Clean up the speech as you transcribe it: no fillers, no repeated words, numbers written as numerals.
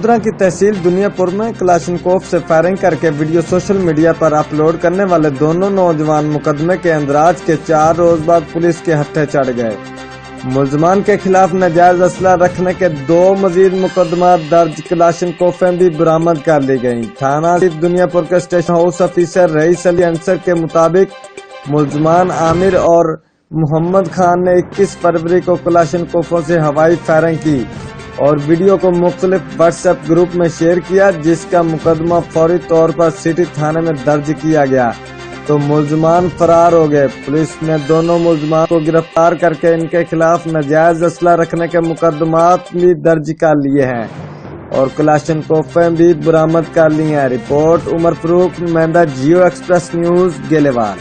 گودرا کی تحصیل دنیا پور میں کلاشنکوف سے فائرنگ کر کے ویڈیو سوشل میڈیا پر اپلوڈ کرنے والے دونوں نوجوان مقدمے کے اندراج کے 4 روز بعد پولیس کے ہتھے چڑھ گئے۔ ملزمان کے خلاف ناجائز اسلحہ رکھنے کے 2 مزید مقدمات درج، کلاشنکوفیں بھی برآمد کر لی گئیں۔ تھانہ دنیا پور کے اسٹیشن ہاؤس افیسر رئیس علی انصر کے مطابق ملزمان عامر اور محمد خان نے 21 فروری کو کلاشنکوفوں سے ہوائی فائرنگ کی اور ویڈیو کو مختلف واٹس ایپ گروپ میں شیئر کیا، جس کا مقدمہ فوری طور پر سٹی تھانے میں درج کیا گیا تو ملزمان فرار ہو گئے۔ پولیس نے دونوں ملزمان کو گرفتار کر کے ان کے خلاف ناجائز اسلحہ رکھنے کے مقدمات بھی درج کر لیے ہیں اور کلاشنکوفیں بھی برآمد کر لی ہیں۔ رپورٹ عمر فاروق، نمائندہ جیو ایکسپریس نیوز، گیلے وال۔